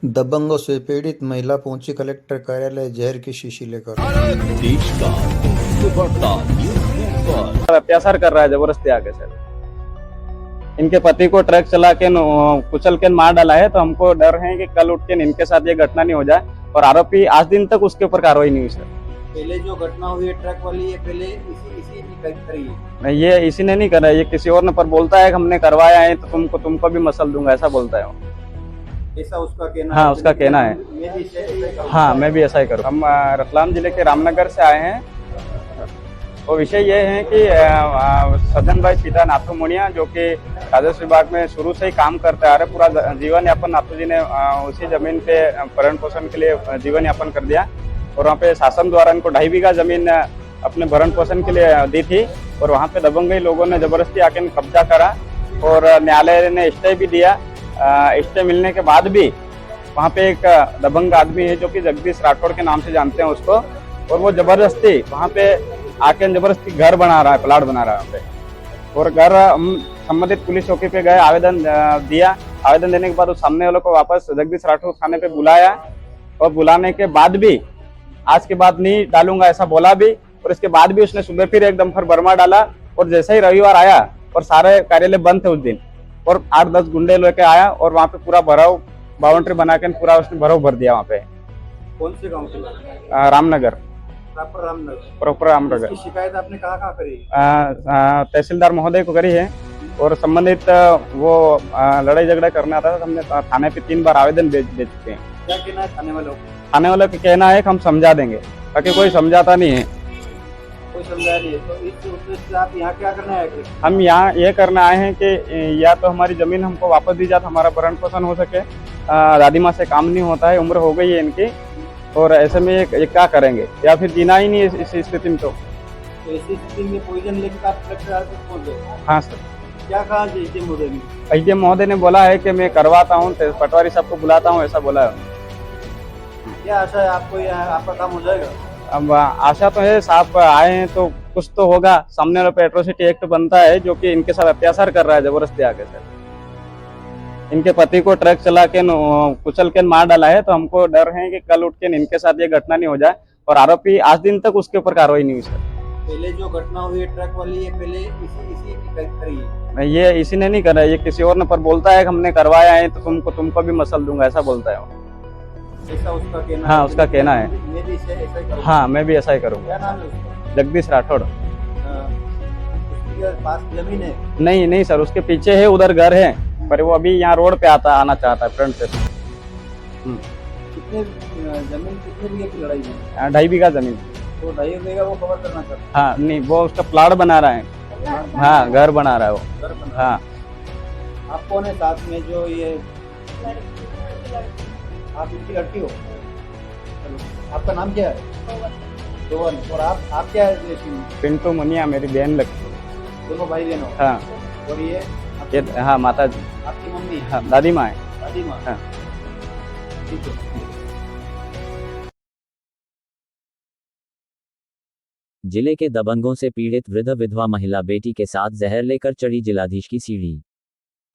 दबंगों से पीड़ित महिला पहुंची कलेक्टर कार्यालय जहर की शीशी लेकर। देश का बढ़ता न्यूज़ पर अत्याचार कर रहा है जबरदस्ती आके सर। इनके पति को ट्रक चला के कुचल के मार डाला है, तो हमको डर है कि कल उठ के इनके साथ ये घटना नहीं हो जाए। और आरोपी आज दिन तक उसके ऊपर कार्रवाई नहीं हुई सर। पहले जो घटना हुई है ट्रक वाली, ये पहले इसी ने करी है। नहीं, ये इसी ने नहीं करा, ये किसी और ने पर बोलता है कि हमने करवाया है तो तुमको भी मसल दूंगा, ऐसा बोलता है वो। ऐसा उसका कहना हाँ, है। उसका कहना है। मैं भी ऐसा ही करूंगा। हाँ, मैं भी ऐसा ही करूँ। हम रतलाम जिले के रामनगर से आए हैं। तो विषय ये है कि सज्जन भाई पिता नाथू मुनिया, जो कि राजस्व विभाग में शुरू से ही काम करते आ रहे, पूरा जीवन यापन नाथू जी ने उसी जमीन पे भरण पोषण के लिए जीवन यापन कर दिया। और वहाँ पे शासन द्वारा इनको 2.5 बीघा जमीन अपने भरण पोषण के लिए दी थी, और वहाँ पे दबंगई लोगों ने जबरदस्ती आके कब्जा करा और न्यायालय ने स्टे भी दिया। स्टे मिलने के बाद भी वहाँ पे एक दबंग आदमी है जो कि जगदीश राठौड़ के नाम से जानते हैं उसको, और वो जबरदस्ती वहाँ पे आके जबरदस्ती घर बना रहा है, प्लाट बना रहा है वहाँ पे। और घर हम संबंधित पुलिस चौकी पे गए, आवेदन दिया। आवेदन देने के बाद उस सामने वालों को वापस जगदीश राठौड़ थाने पे बुलाया, और बुलाने के बाद भी आज के बाद नहीं डालूंगा ऐसा बोला भी। और इसके बाद भी उसने सुबह फिर एकदम फिर बर्मा डाला, और जैसे ही रविवार आया और सारे कार्यालय बंद थे उस दिन, और 8-10 गुंडे लेके आया और वहाँ पे पूरा भराव बाउंड्री बना के पूरा उसने भराव भर दिया वहाँ पे। कौन से गांव से? रामनगर, प्रॉपर रामनगर। प्रॉपर रामनगर। इसकी शिकायत आपने कहाँ करी? तहसीलदार महोदय को करी है, और संबंधित वो लड़ाई झगड़ा करने आता था। हमने थाने पे 3 बार आवेदन दे चुके हैं। क्या कहना है थाने वालों को? थाने वालों का कहना है कि हम समझा देंगे, बाकी कोई समझाता नहीं है। कोई समझा नहीं है, तो इस उद्देश्य से आप यहाँ क्या करने आए थे? हम यहाँ ये करने आए हैं कि या तो हमारी जमीन हमको वापस दी जाए, हमारा भरण पोषण हो सके। दादी माँ से काम नहीं होता है, उम्र हो गई है इनकी, और ऐसे में ये क्या करेंगे, या फिर जीना ही नहीं है इस स्थिति में। तो ऐसी स्थिति में पॉइजन लेकर आप कलेक्टर ऑफिस पहुंच गए? हाँ सर। क्या कहा जी मोदी ने? एसडीएम महोदय ने बोला है कि मैं करवाता हूँ, पटवारी साहब को बुलाता हूँ, ऐसा बोला है। क्या आशा है आपको, यहाँ आपका काम हो जाएगा? अब आशा तो है, साहब आए हैं तो कुछ तो होगा। सामने वाला पे एट्रोसिटी एक्ट बनता है, जो कि इनके साथ अत्याचार कर रहा है जबरदस्ती आके सर। इनके पति को ट्रक चला के कुचल के मार डाला है, तो हमको डर है कि कल उठ के इनके साथ ये घटना नहीं हो जाए। और आरोपी आज दिन तक उसके ऊपर कार्रवाई नहीं हुई सर। पहले जो घटना हुई है ट्रक वाली, ये पहले इसी ने करी है। नहीं, ये इसी ने नहीं करा, ये किसी और ने पर बोलता है कि हमने करवाया है तो तुमको भी मसल दूंगा, ऐसा बोलता है वो। ऐसा उसका कहना है। हाँ, उसका कहना है। मैं भी ऐसा ही करूंगा। हाँ, मैं भी ऐसा ही करूँगा। क्या नाम है उसका? जगदीश राठौड़। उसके पास जमीन है? नहीं सर, उसके पीछे है, उधर घर है, पर वो अभी यहाँ रोड पे आना चाहता है फ्रंट से। कितने जमीन कितने बीघे की लड़ाई है? 2.5 बीघा जमीन। तो 2.5 बीघा वो कवर करना चाहता है। हाँ, नहीं, वो उसका प्लाट बना रहा है। हाँ, घर बना रहा है वो। घर बना। हाँ। आप कौन है साथ में जो ये? आप इनकी लड़की हो? चलो, आपका नाम क्या है? रोहन। और आप क्या है रिलेशन में? पिंटू मुनिया मेरी बहन लगती है। दोनों भाई बहन हो? हाँ। और ये ये हाँ, माता जी। आपकी मम्मी? हाँ, दादी माँ है। दादी माँ? हाँ। ठीक है। जिले के दबंगों से पीड़ित वृद्ध विधवा महिला बेटी के साथ जहर लेकर चढ़ी जिलाधीश की सीढ़ी।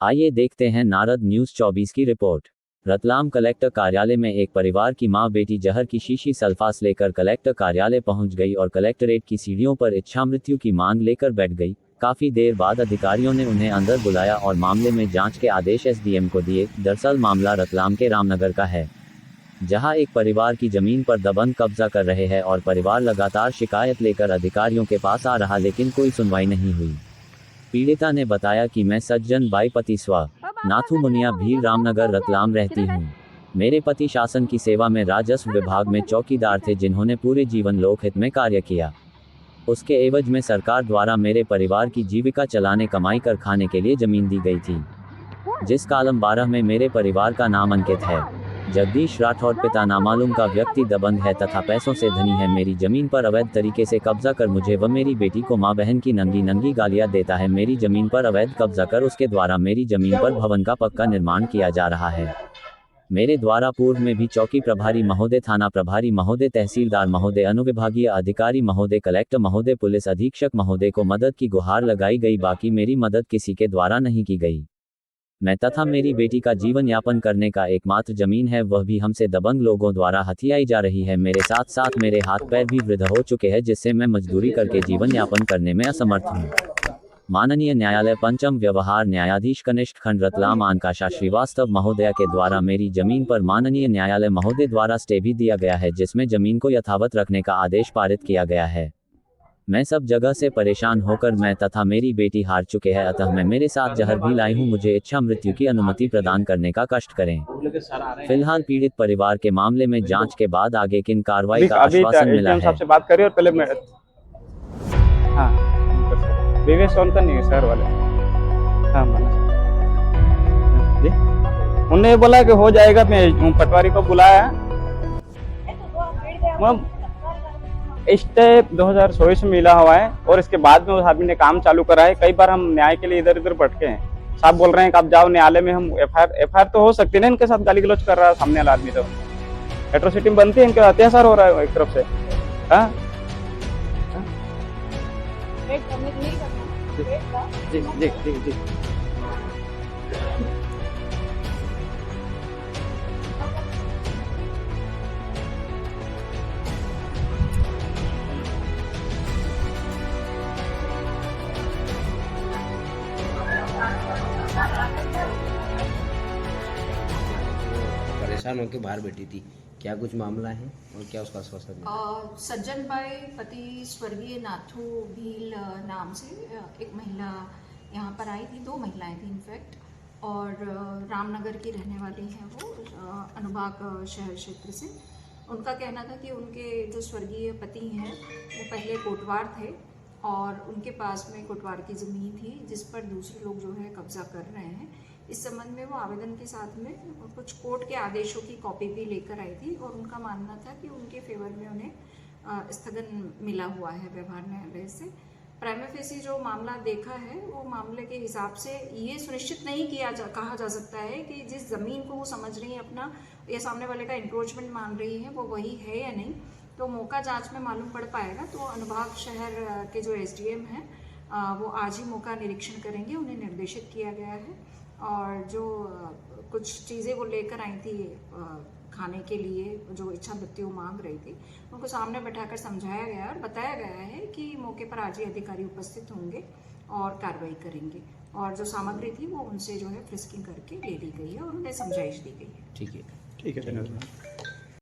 आइए देखते हैं नारद न्यूज़ 24 की रिपोर्ट। रतलाम कलेक्टर कार्यालय में एक परिवार की मां बेटी जहर की शीशी सल्फास लेकर कलेक्टर कार्यालय पहुंच गई और कलेक्टरेट की सीढ़ियों पर इच्छा मृत्यु की मांग लेकर बैठ गई। काफी देर बाद अधिकारियों ने उन्हें अंदर बुलाया और मामले में जांच के आदेश एसडीएम को दिए। दरअसल मामला रतलाम के रामनगर का है, जहां एक परिवार की जमीन पर दबंग कब्जा कर रहे हैं और परिवार लगातार शिकायत लेकर अधिकारियों के पास आ रहा, लेकिन कोई सुनवाई नहीं हुई। पीड़िता ने बताया कि मैं सज्जन बाई पति स्व नाथू मुनिया भील रामनगर रतलाम रहती हूँ। मेरे पति शासन की सेवा में राजस्व विभाग में चौकीदार थे, जिन्होंने पूरे जीवन लोकहित में कार्य किया। उसके एवज में सरकार द्वारा मेरे परिवार की जीविका चलाने, कमाई कर खाने के लिए जमीन दी गई थी, जिस कॉलम 12 में मेरे परिवार का नाम अंकित है। जगदीश राठौड़ पिता नामालूम का व्यक्ति दबंग है तथा पैसों से धनी है। मेरी जमीन पर अवैध तरीके से कब्जा कर मुझे व मेरी बेटी को मां बहन की नंगी गालियां देता है। मेरी जमीन पर अवैध कब्जा कर उसके द्वारा मेरी जमीन पर भवन का पक्का निर्माण किया जा रहा है। मेरे द्वारा पूर्व में भी चौकी प्रभारी महोदय, थाना प्रभारी महोदय, तहसीलदार महोदय, अनुविभागीय अधिकारी महोदय, कलेक्टर महोदय, पुलिस अधीक्षक महोदय को मदद की गुहार लगाई गई, बाकी मेरी मदद किसी के द्वारा नहीं की गई। मैं तथा मेरी बेटी का जीवन यापन करने का एकमात्र जमीन है, वह भी हमसे दबंग लोगों द्वारा हथियाई जा रही है। मेरे साथ साथ मेरे हाथ पैर भी वृद्ध हो चुके हैं, जिससे मैं मजदूरी करके जीवन यापन करने में असमर्थ हूँ। माननीय न्यायालय पंचम व्यवहार न्यायाधीश कनिष्ठ खंड रतलाम आनकाशा श्रीवास्तव महोदया के द्वारा मेरी जमीन पर माननीय न्यायालय महोदय द्वारा स्टे भी दिया गया है, जिसमें जमीन को यथावत रखने का आदेश पारित किया गया है। मैं सब जगह से परेशान होकर मैं तथा मेरी बेटी हार चुके हैं, अतः मैं मेरे साथ जहर भी लाई हूँ। मुझे इच्छा मृत्यु की अनुमति प्रदान करने का कष्ट करें। फिलहाल पीड़ित परिवार के मामले में जांच के बाद आगे किन कार्रवाई का आश्वासन मिला है। साहब से बात करिए और पहले मैं हाँ विवेक सोनकर नहीं सर वाले हाँ जी उन्होंने ये बोला कि हो जाएगा। मैं पटवारी को बुलाया, स्टे 2024 में मिला हुआ है और इसके बाद में उस आदमी ने काम चालू करा है। कई बार हम न्याय के लिए इधर उधर भटके हैं। साहब बोल रहे हैं कि आप जाओ न्यायालय में, हम एफआईआर तो हो सकती है ना। इनके साथ गाली गलौज कर रहा है सामने वाला आदमी, तो एट्रोसिटी बनती है, इनके अत्याचार हो रहा है एक तरफ से। हाँ जी जी जी जी परेशान होकर बाहर बैठी थी, क्या कुछ मामला है और क्या उसका आश्वासन है? सज्जन भाई पति स्वर्गीय नाथू भील नाम से एक महिला यहाँ पर आई थी, 2 महिलाएं थी इनफैक्ट, और रामनगर की रहने वाली हैं वो, अनुबाग शहर क्षेत्र से। उनका कहना था कि उनके जो स्वर्गीय पति हैं वो पहले कोटवार थे और उनके पास में कोटवार की ज़मीन थी जिस पर दूसरे लोग जो है कब्जा कर रहे हैं। इस संबंध में वो आवेदन के साथ में कुछ कोर्ट के आदेशों की कॉपी भी लेकर आई थी और उनका मानना था कि उनके फेवर में उन्हें स्थगन मिला हुआ है व्यवहार न्यायालय से। प्राइमा फेसी जो मामला देखा है वो मामले के हिसाब से ये सुनिश्चित नहीं कहा जा सकता है कि जिस ज़मीन को वो समझ रही है अपना या सामने वाले का इंक्रोचमेंट मान रही है वो वही है या नहीं, तो मौका जांच में मालूम पड़ पाएगा। तो अनुभाग शहर के जो एसडीएम हैं वो आज ही मौका निरीक्षण करेंगे, उन्हें निर्देशित किया गया है। और जो कुछ चीज़ें वो लेकर आई थी खाने के लिए, जो इच्छा मृत्यु मांग रही थी, उनको सामने बैठाकर समझाया गया और बताया गया है कि मौके पर आज ही अधिकारी उपस्थित होंगे और कार्रवाई करेंगे। और जो सामग्री थी वो उनसे जो है फ्रिस्किंग करके ले ली गई है और उन्हें समझाइश दी गई है। ठीक है ठीक है धन्यवाद।